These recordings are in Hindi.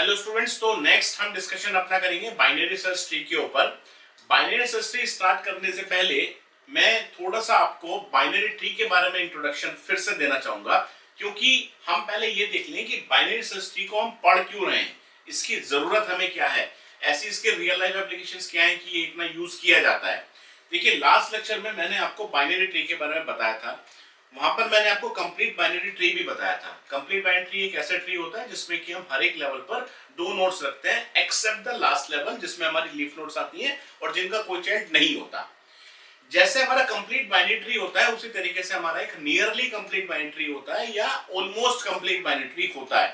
हेलो स्टूडेंट्स, तो नेक्स्ट हम डिस्कशन अपना करेंगे बाइनरी सर्च ट्री के ऊपर। बाइनरी सर्च ट्री स्टार्ट करने से पहले मैं थोड़ा सा आपको बाइनरी ट्री के बारे में इंट्रोडक्शन फिर से देना चाहूंगा, क्योंकि हम पहले ये देख लें कि बाइनरी सर्च ट्री को हम पढ़ क्यों रहे हैं, इसकी जरूरत हमें क्या है, ऐसी इसके रियल लाइफ एप्लीकेशंस क्या है कि ये इतना यूज किया जाता है। देखिए, लास्ट लेक्चर में मैंने आपको बाइनरी ट्री के बारे में बताया था। वहां पर मैंने आपको कंप्लीट बाइनरी ट्री भी बताया था। कंप्लीट बाइनरी ट्री एक ऐसा ट्री होता है जिसमें कि हम हर एक लेवल पर दो नोड्स रखते हैं एक्सेप्ट द लास्ट लेवल, जिसमें हमारी लीफ नोड्स आती हैं और जिनका कोई चाइल्ड नहीं होता। जैसे हमारा कंप्लीट बाइनरी ट्री होता है, उसी तरीके से हमारा एक नियरली कंप्लीट बाइनरी ट्री होता है या ऑलमोस्ट कंप्लीट बाइनरी ट्री होता है।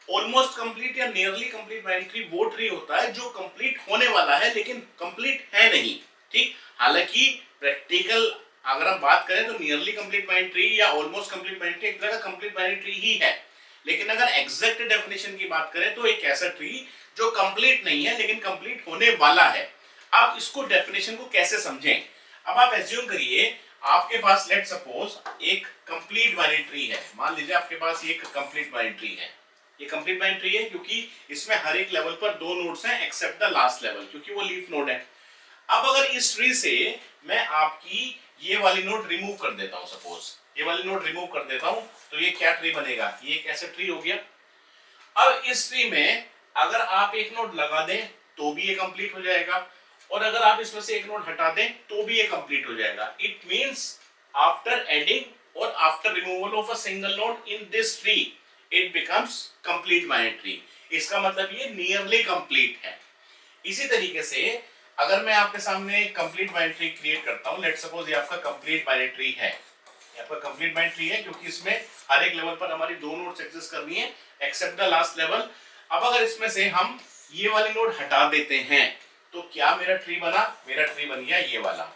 ऑलमोस्ट कंप्लीट या नियरली कंप्लीट बाइनरी ट्री वो ट्री होता है जो कंप्लीट होने वाला है लेकिन कंप्लीट है नहीं। ठीक, हालांकि प्रैक्टिकल अगर हम बात करें तो नियरली कंप्लीट बाइनरी ट्री या ऑलमोस्ट कंप्लीट बाइनरी ट्री एक तरह का कंप्लीट बाइनरी ट्री ही है, लेकिन अगर एग्जैक्ट डेफिनेशन की बात करें तो एक ऐसा ट्री जो कंप्लीट नहीं है लेकिन कंप्लीट होने वाला है। अब इसको डेफिनेशन को कैसे समझें। अब आप एज्यूम करिए आपके पास लेट सपोज एक कंप्लीट बाइनरी ट्री है। मान लीजिए आपके पास एक कंप्लीट बाइनरी ट्री है। ये कंप्लीट बाइनरी ट्री है क्योंकि इसमें हर एक लेवल पर दो नोड्स हैं एक्सेप्ट द लास्ट लेवल, क्योंकि वो लीफ नोड है। अब अगर इस ट्री से मैं आपकी ये वाली नोड रिमूव कर देता हूं, सपोज ये वाली नोड रिमूव कर देता हूं, तो ये क्या ट्री बनेगा, ये कैसे ट्री हो गया। अब इस ट्री में अगर आप एक नोड लगा दें तो भी ये कंप्लीट हो जाएगा, और अगर आप इसमें से एक नोड हटा दें तो भी ये कंप्लीट हो जाएगा। इट मींस आफ्टर एडिंग और after removal of a single node in this tree it becomes complete binary tree. इसका मतलब ये नियरली कंप्लीट है। इसी तरीके से अगर मैं आपके सामने कंप्लीट बाइनरी ट्री क्रिएट करता हूं, लेट सपोज ये आपका कंप्लीट बाइनरी ट्री है, ये आपका कंप्लीट बाइनरी ट्री है क्योंकि इसमें हर एक लेवल पर हमारी दो नोड्स एग्जिस्ट करनी है एक्सेप्ट द लास्ट लेवल। अब अगर इसमें से हम ये वाली नोड हटा देते हैं तो क्या मेरा ट्री बना, मेरा ट्री बन गया ये वाला,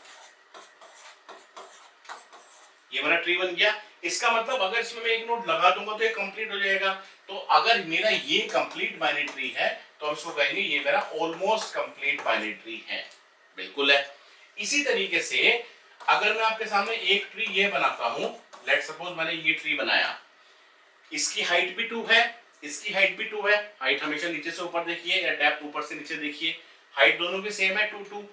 ये वाला ट्री बन गया। इसका मतलब अगर इसमें मैं एक नोड लगा दूंगा तो ये कंप्लीट हो जाएगा। तो अगर मेरा ये कंप्लीट बाइनरी ट्री है तो हम इसको कहेंगे ये मेरा ऑलमोस्ट कंप्लीट बाइनरी ट्री है। बिल्कुल है। इसी तरीके से अगर मैं आपके सामने एक ट्री ये बनाता हूं, लेट सपोज मैंने ये ट्री बनाया, इसकी हाइट भी 2 है, इसकी हाइट भी 2 है। हाइट हमेशा नीचे से ऊपर देखिए या डेप्थ ऊपर से नीचे देखिए, हाइट दोनों की सेम है 2 2।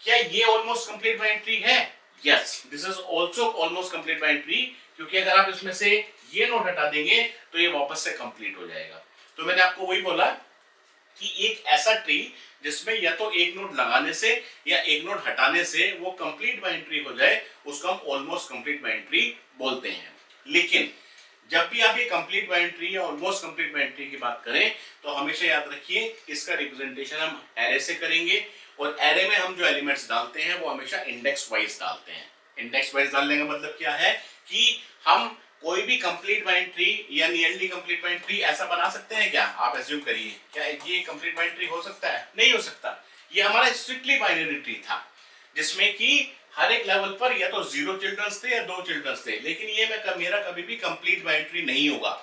क्या ये ऑलमोस्ट कंप्लीट बाइनरी ट्री है? Yes, this is also almost complete binary tree, क्योंकि अगर आप इसमें से ये नोड हटा देंगे तो ये वापस से कंप्लीट हो जाएगा। तो मैंने आपको वही बोला कि एक ऐसा ट्री जिसमें या तो एक नोड लगाने से या एक नोड हटाने से वो कंप्लीट बाइनरी ट्री हो जाए, उसको हम ऑलमोस्ट कंप्लीट बाइनरी ट्री बोलते हैं। लेकिन जब भी आप ये कंप्लीट बाइनरी ट्री या ऑलमोस्ट कंप्लीट बाइनरी ट्री की बात करें तो हमेशा याद रखिए इसका रिप्रेजेंटेशन हम एरे से करेंगे, और एरे में हम जो एलिमेंट्स डालते हैं वो हमेशा इंडेक्स वाइज डालते हैं। इंडेक्स वाइज डालने का मतलब क्या है कि हम कोई भी कंप्लीट बाइनरी ट्री या नियरली कंप्लीट बाइनरी ट्री ऐसा बना सकते हैं क्या, आप एज्यूम करिए, क्या ये कंप्लीट बाइनरी ट्री हो सकता है? नहीं हो सकता। ये हमारा स्ट्रिक्टली बाइनरी ट्री था जिसमें कि हर एक लेवल पर या तो 0 चिल्ड्रंस थे या 2 चिल्ड्रंस थे, लेकिन ये मेरा कभी भी कंप्लीट बाइनरी ट्री नहीं होगा।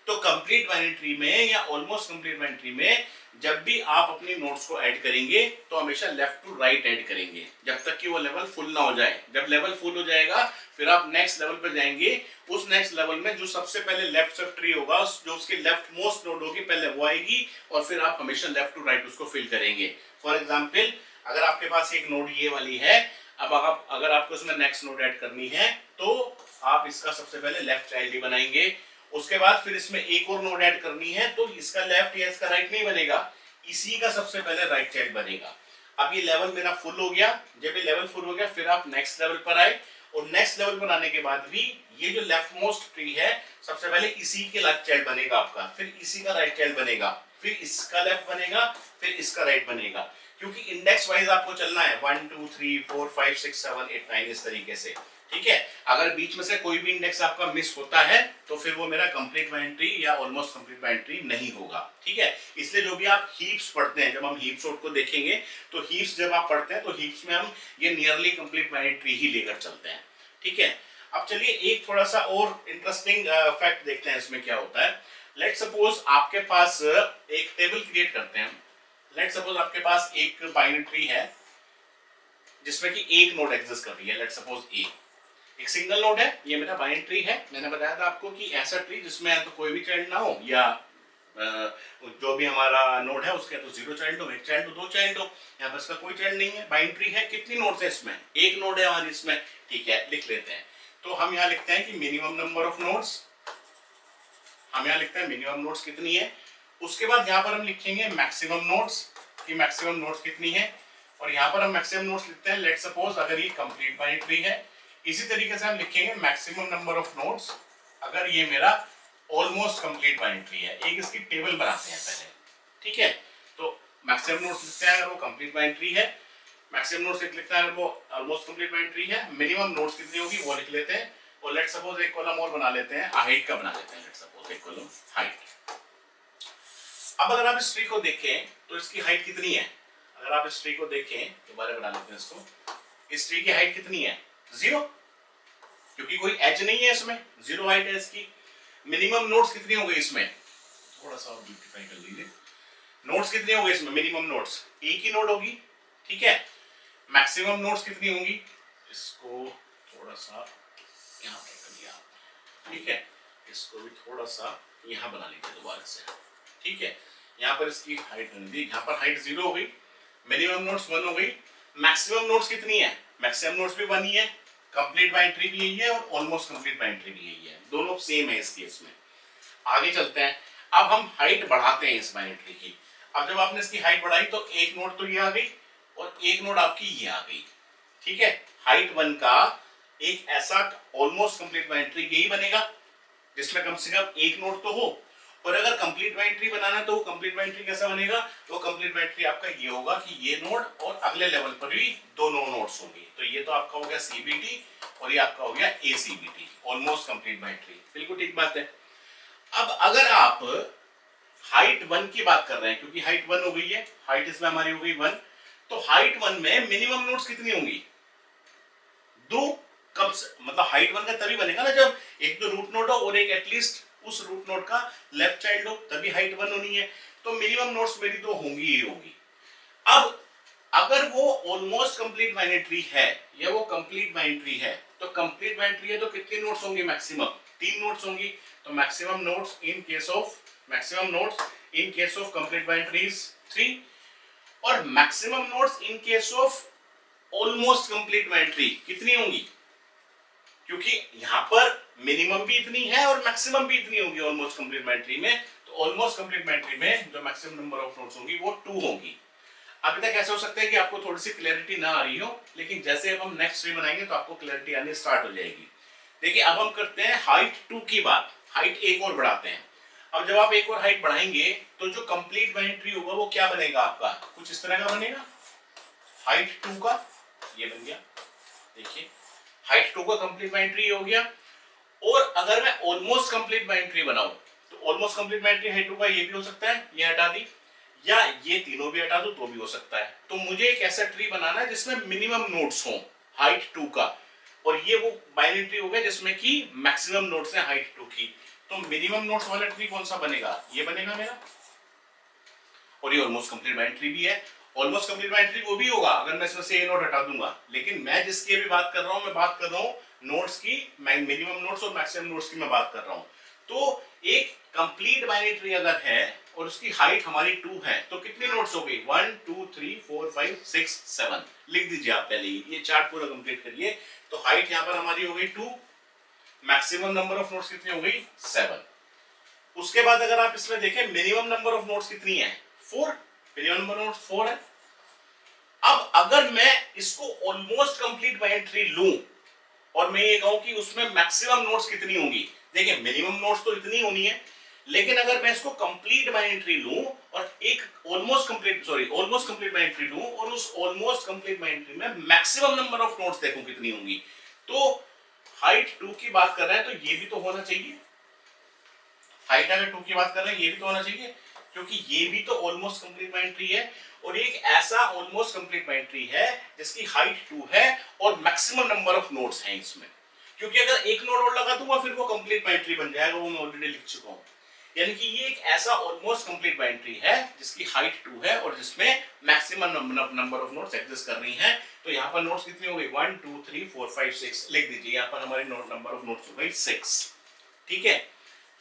तो कंप्लीट बाइनरी ट्री में या ऑलमोस्ट कंप्लीट बाइनरी ट्री में जब भी आप अपनी नोड्स को ऐड करेंगे तो हमेशा लेफ्ट टू राइट ऐड करेंगे जब तक कि वो लेवल फुल ना हो जाए। जब लेवल फुल हो जाएगा फिर आप नेक्स्ट लेवल पर जाएंगे, उस नेक्स्ट लेवल में जो सबसे पहले लेफ्ट सब ट्री होगा, जो उसकी लेफ्ट मोस्ट नोड होगी पहले वो आएगी, और फिर आप हमेशा लेफ्ट टू राइट उसको फिल करेंगे। फॉर एग्जाम्पल अगर आपके पास एक नोड ये वाली है, अब आप अगर आपको उसमें नेक्स्ट नोड ऐड करनी है तो आप इसका सबसे पहले लेफ्ट चाइल्ड ही बनाएंगे। उसके बाद फिर इसमें एक और नोड ऐड करनी है तो इसका लेफ्ट या इसका राइट नहीं बनेगा, इसी का सबसे पहले राइट चाइल्ड बनेगा। अब ये लेवल मेरा फुल हो गया। जब ये लेवल फुल हो गया फिर आप नेक्स्ट लेवल पर आए, और नेक्स्ट लेवल पर आने के बाद भी ये जो लेफ्ट मोस्ट ट्री है सबसे पहले इसी के लेफ्ट चाइल्ड बनेगा आपका, फिर इसी का राइट चाइल्ड बनेगा, फिर इसका लेफ्ट बनेगा, फिर इसका राइट बनेगा, क्योंकि इंडेक्स वाइज आपको चलना है 1 2 3 4 5 6 7 8 9 इस तरीके से। ठीक है, अगर बीच में से कोई भी इंडेक्स आपका मिस होता है तो फिर वो मेरा कंप्लीट बाइनरी ट्री या ऑलमोस्ट कंप्लीट बाइनरी ट्री नहीं होगा। ठीक है, इसलिए जो भी आप हीप्स पढ़ते हैं, जब हम हीप्स को देखेंगे तो हीप्स जब आप पढ़ते हैं तो हीप्स में हम ये नियरली कंप्लीट बाइनरी ट्री ही लेकर चलते हैं। ठीक है, अब चलिए एक थोड़ा सा और इंटरेस्टिंग फैक्ट देखते हैं इसमें क्या होता है। लेट सपोज आपके पास एक टेबल क्रिएट करते हैं। लेट सपोज आपके पास एक बाइनरी ट्री है जिसमें कि एक नोड एग्जिस्ट कर रही है, लेट सपोज ए, एक सिंगल नोड है, ये मेरा बाइनरी ट्री है। मैंने बताया था आपको कि ऐसा ट्री जिसमें तो कोई भी चाइल्ड ना हो या जो भी हमारा नोड है उसके तो 0 चाइल्ड हो, 1 चाइल्ड हो, 2 चाइल्ड हो, यहाँ पर इसका कोई चाइल्ड नहीं है। बाइनरी ट्री है, कितनी नोड्स है इसमें? एक नोड है हमारी इसमें, ठीक है, लिख लेते हैं। तो हम यहाँ लिखते हैं कि मिनिमम नंबर ऑफ नोड्स, हम यहाँ लिखते हैं मिनिमम नोड्स कितनी है। उसके बाद यहाँ पर हम लिखेंगे मैक्सिमम नोड्स, कि मैक्सिमम नोड्स कितनी है, और यहाँ पर हम मैक्सिमम नोड्स लिखते हैं लेट सपोज अगर ये कंप्लीट बाइनरी ट्री है। इसी तरीके से हम लिखेंगे मैक्सिमम नंबर ऑफ नोड्स अगर ये मेरा ऑलमोस्ट कंप्लीट बाइनरी ट्री है। एक इसकी टेबल बनाते हैं पहले, ठीक है। तो मैक्सिमम नोड्स लिखते हैं अगर वो कंप्लीट बाइनरी ट्री है, मैक्सिमम नोड्स लिखते हैं अगर वो ऑलमोस्ट कंप्लीट बाइनरी ट्री है। मिनिमम नोड्स कितनी होगी वो लिख लेते हैं, और लेट सपोज एक कॉलम और बना लेते हैं, हाइट का बना लेते हैं, लेट सपोज एक कॉलम हाइट। अब अगर आप इस ट्री को देखें तो इसकी हाइट कितनी है? अगर आप इस ट्री को देखें, दोबारा बना लेते हैं इसको, इस ट्री की हाइट कितनी है? 0, क्योंकि कोई एज नहीं है इसमें, 0 हाइट है इसकी। मिनिमम नोड्स कितनी हो गई इसमें? थोड़ा सा और ब्यूटीफाई कर लीजिए। नोड्स कितनी हो गई इसमें? मिनिमम नोड्स एक ही नोड होगी, ठीक है। मैक्सिमम नोड्स कितनी होंगी? इसको थोड़ा सा यहाँ पर कर दिया, ठीक है। इसको भी थोड़ा सा यहाँ बना लीजिए दोबारा से, ठीक है। यहाँ पर इसकी हाइट बन दी, यहाँ पर हाइट 0 हो गई, मिनिमम नोड्स 1 हो गई। मैक्सिमम नोड्स कितनी है? मैक्सिमम नोड्स भी 1 ही है, कंप्लीट बाइनरी ट्री भी यही है और ऑलमोस्ट कंप्लीट बाइनरी ट्री भी यही है, दोनों सेम है इस केस में। आगे चलते हैं, अब हम हाइट बढ़ाते हैं इस बाइनरी ट्री की। अब जब आपने इसकी हाइट बढ़ाई तो एक नोड तो ये आ गई और एक नोड आपकी ये आ गई, ठीक है। हाइट 1 का एक ऐसा ऑलमोस्ट कंप्लीट बाइनरी ट्री यही बनेगा जिसमें कम से कम एक नोड तो हो। और अगर कंप्लीट बाइनरी ट्री बनाना है तो वो कंप्लीट बाइनरी ट्री कैसा बनेगा? तो कंप्लीट बाइनरी ट्री आपका ये होगा कि ये नोड और अगले लेवल पर भी दोनों नोड्स होंगे। तो ये तो आपका हो गया सीबीटी और ये आपका हो गया ACBT, almost complete binary tree, बिल्कुल ठीक बात है। अब अगर आप हाइट 1 की बात कर रहे हैं, क्योंकि हाइट 1 हो गई है, हाइट इसमें हमारी हो गई 1, तो हाइट 1 में मिनिमम नोड्स कितनी होंगी? 2। कब से, मतलब हाइट 1 का तभी बनेगा ना जब एक तो रूट नोड हो और एक एटलीस्ट उस रूट नोड का लेफ्ट चाइल्ड हो, तभी हाइट 1 होनी है। तो मिनिमम नोड्स मेरी तो होंगी ही होंगी। अब अगर वो ऑलमोस्ट कंप्लीट बाइनरी ट्री है या वो कंप्लीट बाइनरी ट्री है, तो कंप्लीट बाइनरी ट्री है तो कितनी नोड्स होंगी? मैक्सिमम 3 नोड्स होंगी। तो maximum nodes in case of complete binary tree is 3, और maximum nodes in case of almost complete binary tree कितनी होंगी? क्योंकि यहाँ पर मिनिमम भी इतनी है और मैक्सिमम भी इतनी होगी ऑलमोस्ट कंप्लीट बाइनरी ट्री में। तो ऑलमोस्ट कंप्लीट बाइनरी ट्री में जो मैक्सिमम नंबर ऑफ नोड्स होंगी वो 2 होंगी। अभी तक ऐसा हो सकता है कि आपको थोड़ी सी क्लैरिटी ना आ रही हो, लेकिन जैसे अब हम नेक्स्ट ट्री बनाएंगे तो आपको क्लैरिटी आनी स्टार्ट हो जाएगी। देखिए अब हम करते हैं हाइट 2 की बात, हाइट एक और बढ़ाते हैं। अब जब आप एक और हाइट बढ़ाएंगे तो जो कंप्लीट बाइनरी ट्री होगा वो क्या बनेगा आपका? कुछ इस तरह का बनेगा, हाइट 2 का ये बन गया। देखिए हाइट 2 का कंप्लीट बाइनरी ट्री हो गया। और अगर मैं ऑलमोस्ट कंप्लीट बाइनरी ट्री बनाऊं तो almost complete binary tree height 2 का ये भी हो सकता है, ये हटा दी, या ये तीनों भी हटा दो तो भी हो सकता है। तो मुझे एक ऐसा ट्री बनाना है जिसमें मिनिमम नोड्स हो हाइट 2 का, और ये वो बाइनरी ट्री हो गया जिसमें कि मैक्सिमम नोड्स है हाइट 2 की। तो मिनिमम नोड्स वाला ट्री कौन सा बनेगा? ये बनेगा मेरा, और ये ऑलमोस्ट कंप्लीट बाइनरी ट्री भी है। ऑलमोस्ट कंप्लीट बाइनरी ट्री वो भी होगा अगर मैं इसमें से ये नोड हटा दूंगा, लेकिन मैं जिसकी अभी बात कर रहा हूं, मैं बात कर रहा हूं नोड्स की, मिनिमम नोड्स और मैक्सिमम नोड्स की मैं बात कर रहा हूं। तो एक कंप्लीट बाइनरी ट्री अगर है और उसकी हाइट हमारी 2 है तो कितनी नोड्स हो गई? 1 2 3 4 5 6 7, लिख दीजिए आप पहले ये चार्ट पूरा कंप्लीट करिए। तो हाइट यहाँ पर हमारी हो गई 2, मैक्सिमम नंबर ऑफ नोड्स कितनी हो गई? 7। उसके बाद अगर आप इसमें देखें मिनिमम नंबर ऑफ नोड्स कितनी है? 4, मिनिमम नंबर ऑफ नोड्स 4 है। अब अगर मैं इसको ऑलमोस्ट कंप्लीट बाइनरी ट्री लूं और मैं ये कहूं कि उसमें मैक्सिमम नोड्स कितनी होंगी, देखिए मिनिमम नोड्स तो इतनी होनी है, लेकिन अगर मैं इसको कंप्लीट बाइनरी ट्री लूं और एक ऑलमोस्ट कंप्लीट बाइनरी ट्री लूं और उस ऑलमोस्ट कंप्लीट बाइनरी ट्री में मैक्सिमम नंबर ऑफ नोड्स देखूं कितनी होंगी, तो हाइट 2 की बात कर रहे हैं तो ये भी तो होना चाहिए। हाइट अगर 2 की बात कर रहे हैं ये भी तो होना चाहिए, क्योंकि ये भी तो ऑलमोस्ट कंप्लीट बाइनरी ट्री है और एक ऐसा ऑलमोस्ट कंप्लीट बाइनरी ट्री है जिसकी हाइट 2 है और मैक्सिमम नंबर ऑफ नोड्स हैं इसमें। क्योंकि अगर एक नोड और लगा दूंगा फिर वो कंप्लीट बाइनरी ट्री बन जाएगा, वो मैं ऑलरेडी लिख चुका हूं। यानी कि ये एक ऐसा ऑलमोस्ट कंप्लीट बाइनरी ट्री है जिसकी हाइट 2 है और जिसमें maximum number of nodes exist कर रही हैं। तो यहाँ पर नोड्स कितनी हो गई? 1 2 3 4 5 6, लिख दीजिए यहाँ पर हमारी नंबर ऑफ नोड्स हो गई 6, ठीक है।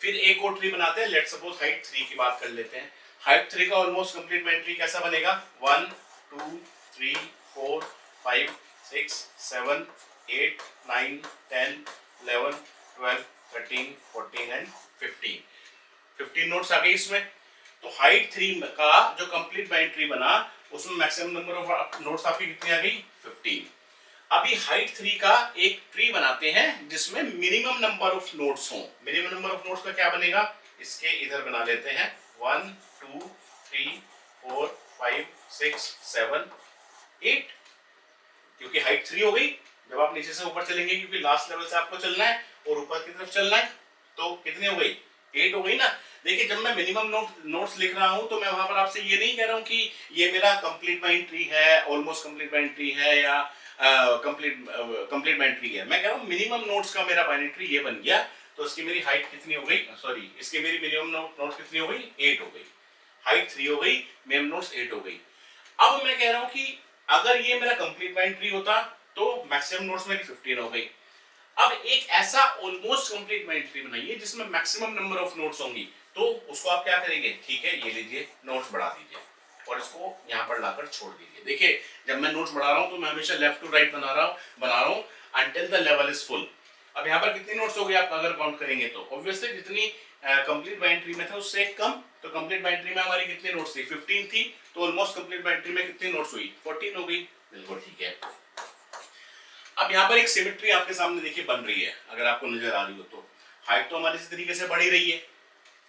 फिर एक और ट्री बनाते हैं, लेट सपोज हाइट 3 की बात कर लेते हैं। हाइट 3 का ऑलमोस्ट कंप्लीट बाइनरी ट्री कैसा बनेगा? 1 2 3 4 5 6 7 8 9 10 11 12 13 14 एंड 15 नोट्स आ गई इसमें। तो हाइट 3 का जो कंप्लीट बाइनरी ट्री बना उसमें मैक्सिमम नंबर ऑफ नोट्स आपकी कितनी आ गई? 15। अभी हाइट 3 का एक ट्री बनाते हैं जिसमें मिनिमम नंबर ऑफ नोट्स हों। मिनिमम नंबर ऑफ नोट्स का क्या बनेगा? इसके इधर बना लेते हैं 1 2 3 4 5 6 7 8, क्योंकि हाइट 3 हो गई। जब आप नीचे से ऊपर चलेंगे, क्योंकि लास्ट लेवल से आपको चलना है और ऊपर की तरफ चलना है, तो कितनी हो गई? 8 हो गई ना। देखिए जब मैं मिनिमम नोट्स लिख रहा हूं तो मैं वहां पर आपसे ये नहीं कह रहा हूं कि ये मेरा कंप्लीट बाइनरी ट्री है, ऑलमोस्ट कंप्लीट बाइनरी ट्री है या कंप्लीट बाइनरी ट्री है। मैं कह रहा हूं मिनिमम नोट्स का मेरा बाइनरी ट्री ये बन गया, तो इसकी मेरी हाइट कितनी हो गई? सॉरी, इसकी मेरी मिनिमम नोट्स कितनी हो गई? 8 हो गई। हाइट 3 हो गई, मिनिमम नोट्स 8 हो गई। अब मैं कह रहा हूं कि अगर ये मेरा कंप्लीट बाइनरी ट्री होता तो मैक्सिमम नोट्स मेरी 15 हो गई। अब एक ऐसा ऑलमोस्ट कंप्लीट बाइनरी ट्री बनाइए जिसमें मैक्सिमम नंबर ऑफ नोट्स होंगी, तो उसको आप क्या करेंगे? ठीक है, ये लीजिए, नोट्स बढ़ा दीजिए और इसको यहाँ पर लाकर छोड़ दीजिए। देखिए जब मैं नोट्स बढ़ा रहा हूँ तो मैं हमेशा लेफ्ट टू राइट बना रहा हूँ until the level is full. अब यहाँ पर कितनी नोट्स हो गई आप अगर काउंट करेंगे तो ऑब्वियसली जितनी कंप्लीट बाइनरी ट्री में था उससे एक कम। तो कंप्लीट बाइनरी ट्री में हमारी कितनी नोट्स थी? 15 थी। तो ऑलमोस्ट कंप्लीट बाइनरी ट्री में कितनी नोट्स हुई? 14 हो गई। बिल्कुल ठीक है। अब यहाँ पर एक सिमेट्री आपके सामने देखिए बन रही है, अगर आपको नजर आ रही हो तो। हाइट तो हमारी इस तरीके से बढ़ ही रही है,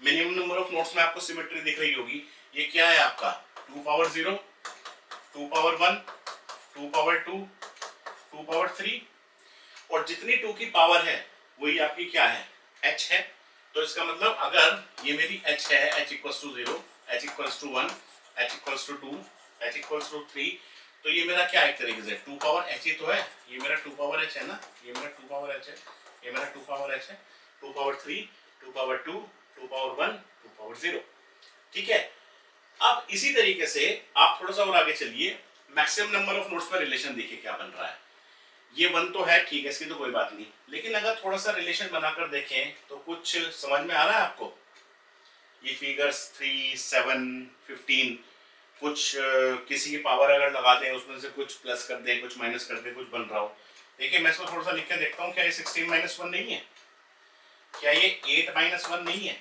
मिनिमम नंबर ऑफ नोट्स में आपको सिमेट्री दिख रही होगी। ये क्या है आपका? 2 पावर 0, 2 पावर 1, 2 पावर 2, 2 पावर 3, और जितनी 2 की पावर है वही आपकी क्या है? h है। तो इसका मतलब अगर ये मेरी h है, h equals to 0, h equals to 1, h equals to 2, h equals to 3, तो ये मेरा क्या एक तरीके से 2 पावर h ही तो है। ये मेरा 2 पावर h है ना, ये मेरा 2 पावर h है, ये मेरा 2 पावर h है, 2 पावर 3, 2 पावर 2, 2 पावर 1, 2 पावर 0। ठीक है। अब इसी तरीके से आप थोड़ा सा और आगे चलिए, मैक्सिमम नंबर ऑफ नोट्स का रिलेशन देखिए क्या बन रहा है। ये 1 तो है, ठीक है, इसकी तो कोई बात नहीं, लेकिन अगर थोड़ा सा रिलेशन बनाकर देखें तो कुछ समझ में आ रहा है आपको? ये फिगर्स 3, 7, 15 कुछ किसी की पावर अगर लगा दें, उसमें से कुछ प्लस कर दें, कुछ माइनस कर दें, कुछ बन रहा हो। देखिए मैं इसको थोड़ा सा लिख के देखता हूँ। क्या ये 16 माइनस 1 नहीं है? क्या ये 8 माइनस 1 नहीं है?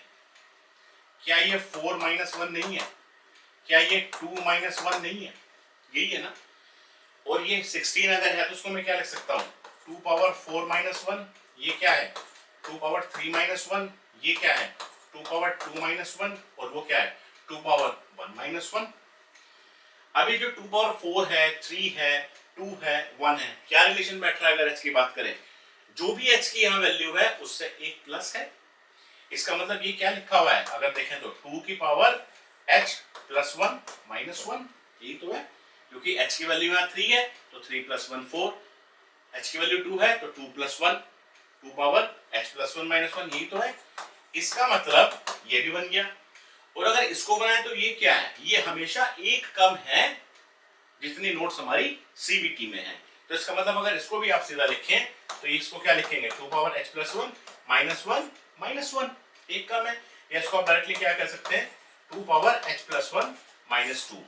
क्या ये 4 माइनस 1 नहीं है? क्या ये 2 माइनस 1 नहीं है? यही है ना। और ये 16 अगर है तो उसको मैं क्या लिख सकता हूँ? 2 पावर 4 माइनस 1, ये क्या है? 2 पावर 3 माइनस 1, ये क्या है? 2 पावर 2 माइनस 1, और वो क्या है? 2 पावर 1 माइनस 1। अभी जो 2 पावर 4 है, 3 है, 2 है, 1 है, क्या रिलेशन बैठ रहा है? अगर h की बात करें, जो भी h की यहाँ वैल्यू है उससे एक प्लस है। इसका मतलब ये क्या लिखा हुआ है अगर देखें तो 2 की पावर h प्लस 1 माइनस 1, यही तो है। क्योंकि h की वैल्यू यहाँ 3 है तो 3 प्लस 1 4, h की वैल्यू 2 है तो 2 plus 1, 2 power h plus 1 minus 1, यही तो है। इसका मतलब ये भी बन गया। और अगर इसको बनाए तो ये क्या है? ये हमेशा एक कम है जितनी नोट्स हमारी सीबीटी में है। तो इसका मतलब अगर इसको भी आप सीधा लिखें तो इसको क्या लिखेंगे? 2 power h plus 1 minus 1 minus 1, एक कम है। या इसको आप डायरेक्टली क्या कर सकते हैं? 2 पावर h प्लस 1 माइनस 2।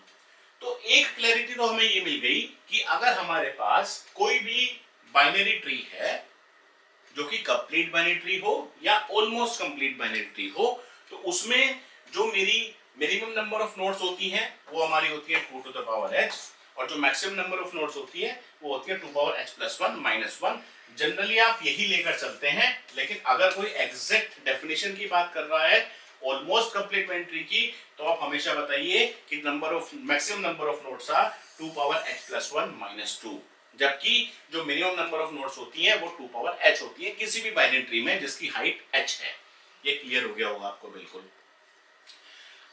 तो एक क्लैरिटी तो हमें ये मिल गई कि अगर हमारे पास कोई भी बाइनरी ट्री है जो कि कंप्लीट बाइनरी ट्री हो या ऑलमोस्ट कंप्लीट बाइनरी ट्री हो, तो उसमें जो मेरी मिनिमम नंबर ऑफ नोड्स होती हैं वो हमारी होती है 2 टू द पावर h, और जो मैक्सिमम नंबर ऑफ नोड्स होती है वो होती है 2 power h plus 1 minus 1। Generally आप यही लेकर चलते हैं, लेकिन अगर कोई एग्जैक्ट डेफिनेशन की बात कर रहा है ऑलमोस्ट कंप्लीट बाइनरी ट्री की, तो आप हमेशा बताइए कि maximum number of nodes are 2 power h plus 1 minus 2, जबकि जो मिनिमम नंबर ऑफ नोड्स होती हैं वो 2 पावर h होती है किसी भी बाइनरी ट्री में जिसकी हाइट h है। ये क्लियर हो गया होगा आपको बिल्कुल।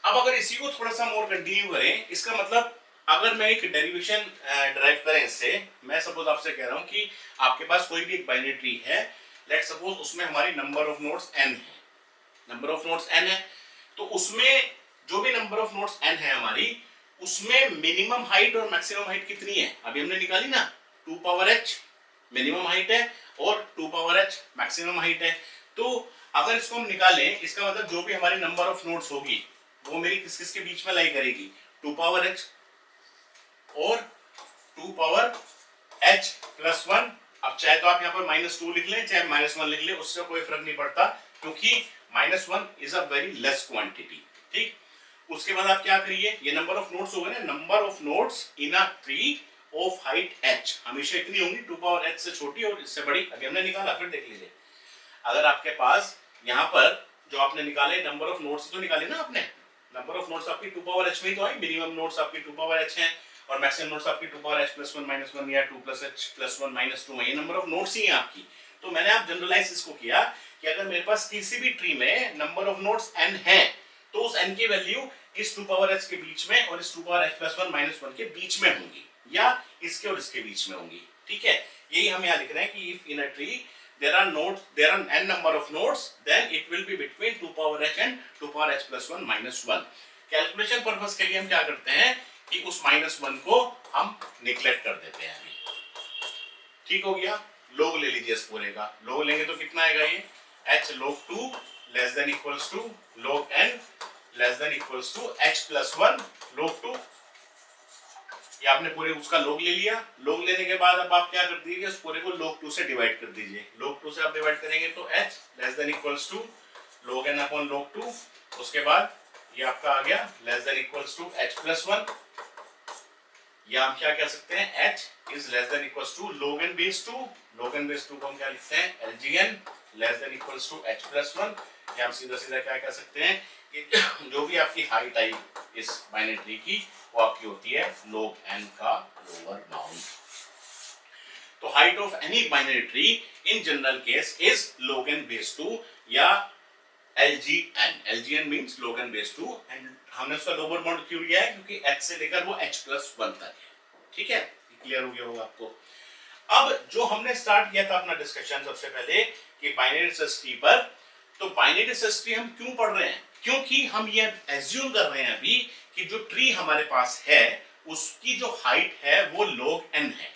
अब अगर इसी को थोड़ा सा मोर कंटिन्यू करें, इसका मतलब अगर मैं एक डेरिवेशन ड्राइव करें इससे, मैं सपोज आपसे कह रहा हूं कि आपके पास कोई भी एक बाइनरी ट्री है, लेट सपोज उसमें हमारी नंबर ऑफ नोड्स n है, नंबर ऑफ नोड्स n है, तो उसमें जो भी नंबर ऑफ नोड्स n है हमारी, उसमें मिनिमम हाइट और मैक्सिमम हाइट कितनी है? अभी हमने निकाली ना, 2 पावर h मिनिमम हाइट है और 2 पावर h मैक्सिमम हाइट है। तो अगर इसको हम निकालें, इसका मतलब जो भी हमारी नंबर ऑफ नोड्स होगी वो मेरी किस किस के बीच में लाई करेगी, 2 पावर h और 2 पावर h प्लस 1। अब चाहे तो आप यहाँ पर -2 लिख लें, चाहे -1 लिख लें, उससे कोई फर्क नहीं पड़ता, क्योंकि -1 is a very less quantity. ठीक, उसके बाद आप क्या करिए, ये नंबर ऑफ नोड्स हो गए ना, number of nodes in a tree of height h हमेशा इतनी होंगी, 2 पावर h से छोटी और इससे बड़ी। अभी हमने निकाला, फिर देख लीजिए, अगर आपके पास यहाँ पर जो आपने निकाले नंबर ऑफ नोड्स तो निकाले ना आपने, नंबर ऑफ नोड्स आपकी 2 पावर h में ही तो आई, मिनिमम नोड्स आपकी 2 पावर h हैं और मैक्सिमम नोड्स आपकी 2 पावर h प्लस 1 माइनस 1 या 2 प्लस h प्लस 1 माइनस 2, ये नंबर ऑफ नोड्स ही हैं आपकी। तो मैंने आप जनरलाइज इसको किया कि अगर मेरे पास किसी भी ट्री में नंबर ऑफ नोड्स n है तो उस n की वैल्यू इस 2 पावर h के बीच में और इस 2 पावर h प्लस 1 माइनस 1 के बीच में होंगी, या इसके और इसके बीच में होंगी। ठीक है, यही हम यहाँ लिख रहे हैं कि if in a tree there are n number of nodes, then it will be between 2 power h and 2 power h plus 1 minus 1। Calculation purpose के लिए हम क्या करते हैं कि उस -1 को हम निगलेक्ट कर देते हैं अभी। ठीक हो गया, log ले लीजिए इस पूरे का, log लेंगे तो कितना आएगा ये, h log 2 less than equals to log n less than equals to h plus 1 log 2। ये आपने पूरे उसका log ले लिया, log लेने के बाद अब आप क्या कर दीजिए, उस पूरे को log 2 से डिवाइड कर दीजिए। log 2 से आप डिवाइड करेंगे तो h less than equals to log n upon log 2, उसके बाद ये आपका आ गया less than equals to h plus 1, या हम क्या कह सकते हैं, h is less than equals to log n base 2, log n base 2 को हम क्या लिखते हैं, lgn less than equals to h plus 1। या हम सीधा सीधा क्या कह सकते हैं कि जो भी आपकी हाइट आई इस बाइनरी की वो आपकी होती है log n का लोअर बाउंड। तो height of any binary tree in general case is log n base 2 या LGN। LGN means log n base 2, and हमने उसका लोअर बाउंड क्यों लिया है, क्योंकि h से लेकर वो h प्लस 1 तक है। ठीक है, क्लियर हो गया होगा आपको। अब जो हमने स्टार्ट किया था अपना डिस्कशन सबसे पहले कि बाइनरी सर्च ट्री पर, तो बाइनरी सर्च ट्री हम क्यों पढ़ रहे हैं, क्योंकि हम ये एज्यूम कर रहे हैं अभी कि जो ट्री हमारे पास है उसकी जो हाइट है वो log n है,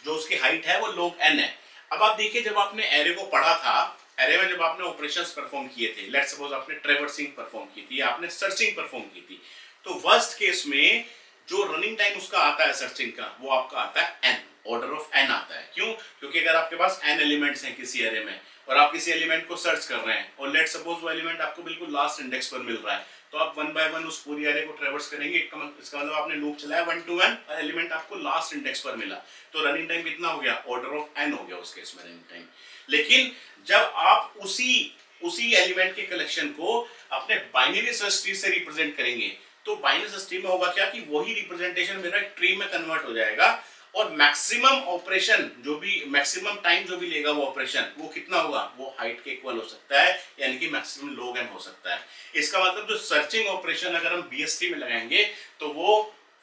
जो उसकी हाइट है वो log n है। अब आप देखिए, जब आपने एरे को पढ़ा था, एरे में जब आपने ऑपरेशंस परफॉर्म किए थे, लेट्स सपोज आपने ट्रैवर्सिंग परफॉर्म की थी, आपने सर्चिंग परफॉर्म की थी, तो वर्स्ट केस में जो रनिंग टाइम उसका आता है सर्चिंग का, वो आपका आता है n, ऑर्डर ऑफ n आता है। क्यों, क्योंकि अगर आपके पास n एलिमेंट्स हैं किसी एरे में और आप किसी एलिमेंट को सर्च कर रहे हैं और लेट सपोज वो एलिमेंट आपको बिल्कुल लास्ट इंडेक्स पर मिल रहा है, तो आप वन बाय वन उस पूरी एरे को ट्रैवर्स करेंगे। इसका मतलब आपने लूप चलाया 1 to n और एलिमेंट आपको लास्ट इंडेक्स पर मिला, तो रनिंग टाइम कितना हो गया, ऑर्डर ऑफ n हो गया उस केस में रनिंग टाइम। लेकिन जब आप उसी एलिमेंट के कलेक्शन को अपने बाइनरी सर्च ट्री से रिप्रेजेंट करेंगे, तो बाइनरी सर्च ट्री में होगा क्या कि वही रिप्रेजेंटेशन मेरा ट्री में कन्वर्ट हो जाएगा और मैक्सिमम ऑपरेशन जो भी मैक्सिमम टाइम जो भी लेगा वो ऑपरेशन, वो कितना होगा, वो हाइट के इक्वल हो सकता है, यानी कि मैक्सिमम log n हो सकता है। इसका मतलब जो सर्चिंग ऑपरेशन अगर हम BST में लगाएंगे तो वो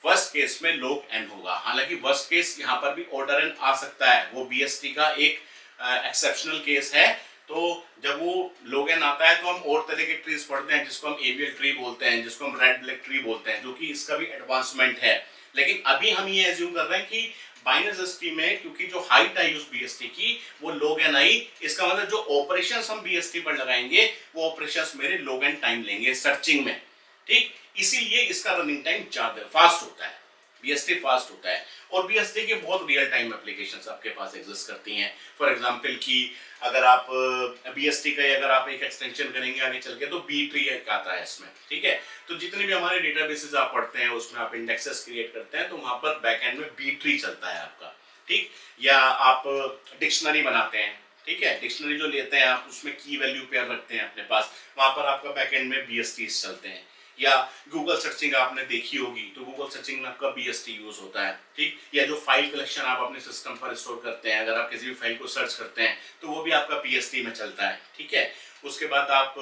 वर्स्ट केस में log n होगा। हालांकि वर्स्ट केस यहाँ पर भी ऑर्डर n आ सकता है, वो BST का एक एक्सेप्शनल केस है। तो जब वो log n आता है तो हम और तरह के ट्रीज पढ़ते हैं, जिसको हम ABL ट्री बोलते हैं, जिसको हम रेड ब्लैक ट्री बोलते हैं, जो कि इसका भी एडवांसमेंट है। लेकिन अभी हम ये एज्यूम कर रहे हैं कि बाइनरी सर्च ट्री में क्योंकि जो हाइट आई उस BST की वो log n आई, इसका मतलब जो ऑपरेशंस हम BST पर लगाएंगे वो ऑपरेशंस मेरे log n टाइम लेंगे सर्चिंग में। ठीक, इसीलिए इसका रनिंग टाइम ज्यादा फास्ट होता है, BST फास्ट होता है। और BST के बहुत रियल टाइम एप्लीकेशंस आपके पास एग्जिस्ट करती हैं। फॉर एग्जांपल कि अगर आप BST का अगर आप एक एक्सटेंशन करेंगे आगे चल के तो B ट्री आता है इसमें। ठीक है, तो जितने भी हमारे डेटाबेसेस आप पढ़ते हैं उसमें आप इंडेक्सेस क्रिएट करते हैं तो वहां पर बैकएंड में B ट्री चलता है आपका। ठीक, या आप डिक्शनरी बनाते हैं, ठीक है, डिक्शनरी जो लेते हैं आप उसमें की वैल्यू पेयर रखते हैं अपने पास, वहां पर आपका बैकएंड में BSTs चलते हैं। या गूगल सर्चिंग आपने देखी होगी तो गूगल सर्चिंग में आपका BST यूज होता है। ठीक, या जो फाइल कलेक्शन आप अपने सिस्टम पर स्टोर करते हैं, अगर आप किसी भी फाइल को सर्च करते हैं तो वो भी आपका BST में चलता है। ठीक है, उसके बाद आप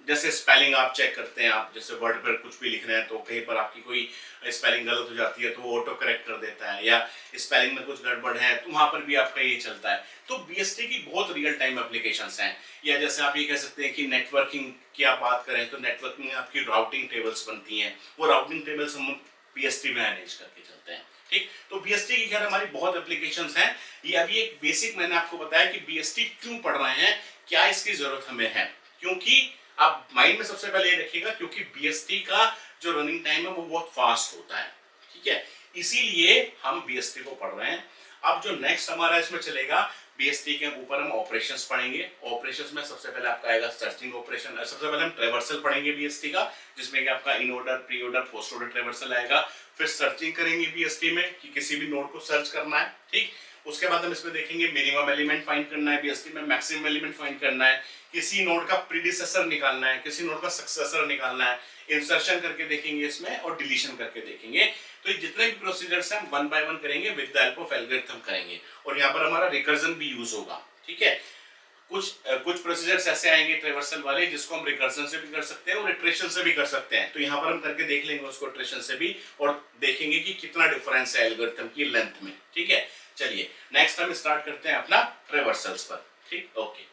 जैसे स्पेलिंग आप चेक करते हैं, आप जैसे वर्ड पर कुछ भी लिख रहे हैं तो कहीं पर आपकी कोई स्पेलिंग गलत हो जाती है तो वो ऑटो करेक्ट कर देता है, या स्पेलिंग में कुछ गड़बड़ है तो वहां पर भी आपका ये चलता है। तो BST की बहुत रियल टाइम एप्लीकेशंस हैं। या जैसे आप ये कह सकते हैं कि नेटवर्किंग की आप बात करें तो नेटवर्किंग में आपकी राउटिंग टेबल्स बनती हैं, वो राउटिंग टेबल्स हम BST में मैनेज करके चलते हैं। ठीक, तो BST की खैर हमारी बहुत एप्लीकेशंस हैं। ये अभी एक बेसिक मैंने आपको बताया कि BST क्यों पढ़ रहे हैं, क्या इसकी जरूरत हमें है, क्योंकि आप माइंड में सबसे पहले ये रखिएगा क्योंकि बीएसटी का जो रनिंग टाइम है वो बहुत फास्ट होता है, ठीक है, इसीलिए हम बीएसटी को पढ़ रहे हैं। अब जो नेक्स्ट हमारा इसमें चलेगा, बीएसटी के ऊपर हम ऑपरेशंस पढ़ेंगे। ऑपरेशंस में सबसे पहले आपका आएगा सर्चिंग ऑपरेशन, सबसे पहले हम ट्रेवर्सल पढ़ेंगे बीएसटी का, जिसमें कि आपका in order, pre order, post order traversal आएगा। फिर सर्चिंग करेंगे बीएसटी में कि किसी भी नोड को सर्च करना है, ठीक। उसके बाद हम इसमें देखेंगे मिनिमम एलिमेंट फाइंड करना है बीएसटी में, मैक्सिमम एलिमेंट फाइंड करना है, किसी नोड का प्रीडिसेसर निकालना है, किसी नोड का सक्सेसर निकालना है, इंसर्शन करके देखेंगे इसमें और डिलीशन करके देखेंगे। तो ये जितने भी प्रोसीजर्स हैं हम वन बाय वन करेंगे, with the help of algorithm करेंगे, और यहाँ पर हमारा रिकर्जन भी यूज होगा, ठीक है। कुछ प्रोसीजर्स ऐसे आएंगे ट्रेवर्सल वाले जिसको हम रिकर्जन से भी कर सकते हैं और इटरेशन से भी कर सकते हैं, तो यहाँ पर हम करके देख लेंगे उसको इटरेशन से भी, और देखेंगे कि कितना डिफरेंस है एल्गोरिथम की लेंथ में, ठीक है। चलिए नेक्स्ट हम स्टार्ट करते हैं अपना ट्रेवर्सल्स पर, ठीक, ओके।